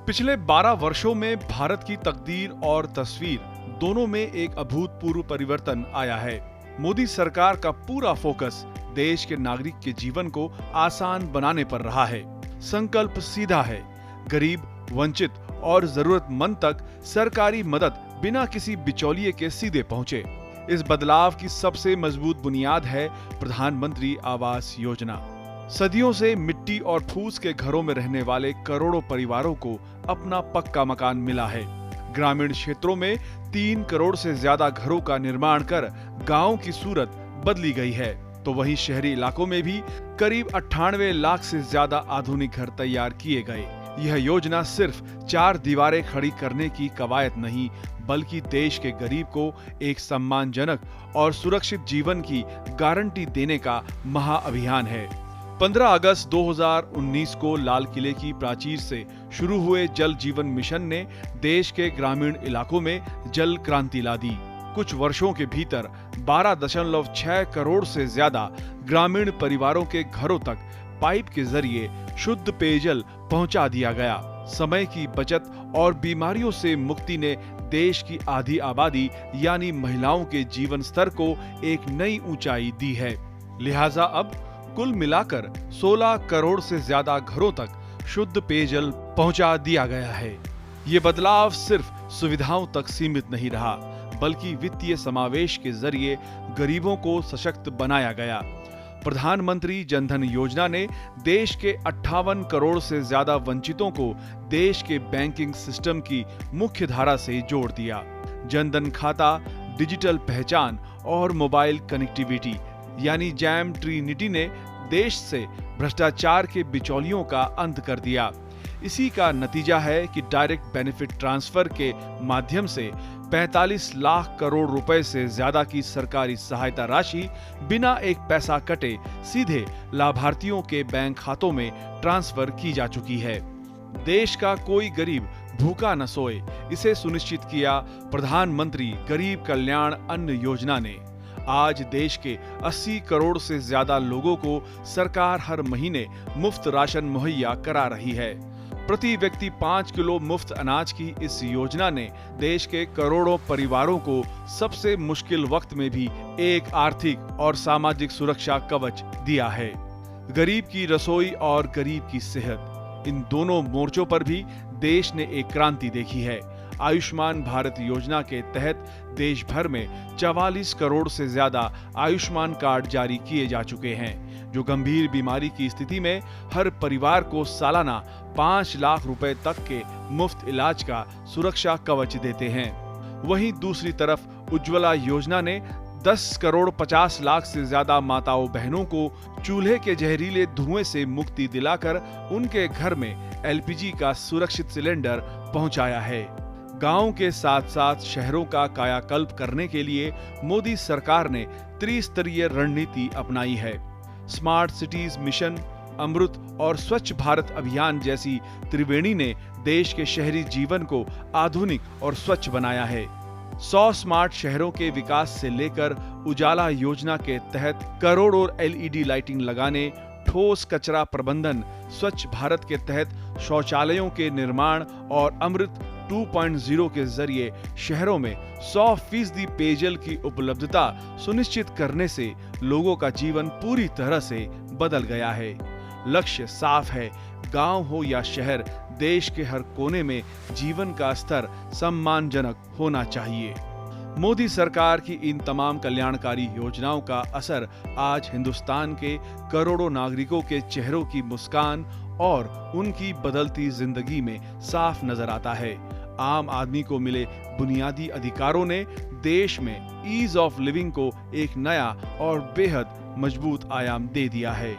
पिछले 12 वर्षों में भारत की तकदीर और तस्वीर दोनों में एक अभूतपूर्व परिवर्तन आया है। मोदी सरकार का पूरा फोकस देश के नागरिक के जीवन को आसान बनाने पर रहा है। संकल्प सीधा है, गरीब, वंचित और जरूरतमंद तक सरकारी मदद बिना किसी बिचौलिए के सीधे पहुंचे। इस बदलाव की सबसे मजबूत बुनियाद है प्रधानमंत्री आवास योजना। सदियों से मिट्टी और फूस के घरों में रहने वाले करोड़ों परिवारों को अपना पक्का मकान मिला है। ग्रामीण क्षेत्रों में 3 करोड़ से ज्यादा घरों का निर्माण कर गांव की सूरत बदली गई है, तो वहीं शहरी इलाकों में भी करीब 98 लाख से ज्यादा आधुनिक घर तैयार किए गए। यह योजना सिर्फ 4 दीवारें खड़ी करने की कवायद नहीं, बल्कि देश के गरीब को एक सम्मानजनक और सुरक्षित जीवन की गारंटी देने का महाअभियान है। 15 अगस्त 2019 को लाल किले की प्राचीर से शुरू हुए जल जीवन मिशन ने देश के ग्रामीण इलाकों में जल क्रांति ला दी। कुछ वर्षों के भीतर 12.6 करोड़ से ज्यादा ग्रामीण परिवारों के घरों तक पाइप के जरिए शुद्ध पेयजल पहुंचा दिया गया। समय की बचत और बीमारियों से मुक्ति ने देश की आधी आबादी यानी महिलाओं के जीवन स्तर को एक नई ऊंचाई दी है। लिहाजा अब कुल मिलाकर 16 करोड़ से ज्यादा घरों तक शुद्ध पेयजल पहुंचा दिया गया है। ये बदलाव सिर्फ सुविधाओं तक सीमित नहीं रहा, बल्कि वित्तीय समावेश के जरिए गरीबों को सशक्त बनाया गया। प्रधानमंत्री जनधन योजना ने देश के 58 करोड़ से ज्यादा वंचितों को देश के बैंकिंग सिस्टम की मुख्य धारा से जोड़ दिया। जनधन खाता, डिजिटल पहचान और मोबाइल कनेक्टिविटी यानी जैम ट्रिनिटी ने देश से भ्रष्टाचार के बिचौलियों का अंत कर दिया। इसी का नतीजा है कि डायरेक्ट बेनिफिट ट्रांसफर के माध्यम से 45 लाख करोड़ रुपए से ज्यादा की सरकारी सहायता राशि बिना एक पैसा कटे सीधे लाभार्थियों के बैंक खातों में ट्रांसफर की जा चुकी है। देश का कोई गरीब भूखा न सोए, इसे सुनिश्चित किया प्रधानमंत्री गरीब कल्याण अन्न योजना ने। आज देश के 80 करोड़ से ज्यादा लोगों को सरकार हर महीने मुफ्त राशन मुहैया करा रही है। प्रति व्यक्ति 5 किलो मुफ्त अनाज की इस योजना ने देश के करोड़ों परिवारों को सबसे मुश्किल वक्त में भी एक आर्थिक और सामाजिक सुरक्षा कवच दिया है। गरीब की रसोई और गरीब की सेहत, इन दोनों मोर्चों पर भी देश ने एक क्रांति देखी है। आयुष्मान भारत योजना के तहत देश भर में 44 करोड़ से ज्यादा आयुष्मान कार्ड जारी किए जा चुके हैं, जो गंभीर बीमारी की स्थिति में हर परिवार को सालाना 5 लाख रुपए तक के मुफ्त इलाज का सुरक्षा कवच देते हैं। वहीं दूसरी तरफ उज्ज्वला योजना ने 10 करोड़ 50 लाख से ज्यादा माताओं बहनों को चूल्हे के जहरीले धुएं से मुक्ति दिलाकर उनके घर में एलपीजी का सुरक्षित सिलेंडर पहुंचाया है। गांव के साथ साथ शहरों का कायाकल्प करने के लिए मोदी सरकार ने त्रिस्तरीय रणनीति अपनाई है। स्मार्ट सिटीज मिशन, अमृत और स्वच्छ भारत अभियान जैसी त्रिवेणी ने देश के शहरी जीवन को आधुनिक और स्वच्छ बनाया है। 100 स्मार्ट शहरों के विकास से लेकर उजाला योजना के तहत करोड़ों एलईडी लाइटिंग लगाने, ठोस कचरा प्रबंधन, स्वच्छ भारत के तहत शौचालयों के निर्माण और अमृत 2.0 के जरिए शहरों में 100% पेयजल की उपलब्धता सुनिश्चित करने से लोगों का जीवन पूरी तरह से बदल गया है। लक्ष्य साफ है, गांव हो या शहर, देश के हर कोने में जीवन का स्तर सम्मानजनक होना चाहिए। मोदी सरकार की इन तमाम कल्याणकारी योजनाओं का असर आज हिंदुस्तान के करोड़ों नागरिकों के चेहरों की मुस्कान और उनकी बदलती जिंदगी में साफ नजर आता है। आम आदमी को मिले बुनियादी अधिकारों ने देश में ईज ऑफ लिविंग को एक नया और बेहद मजबूत आयाम दे दिया है।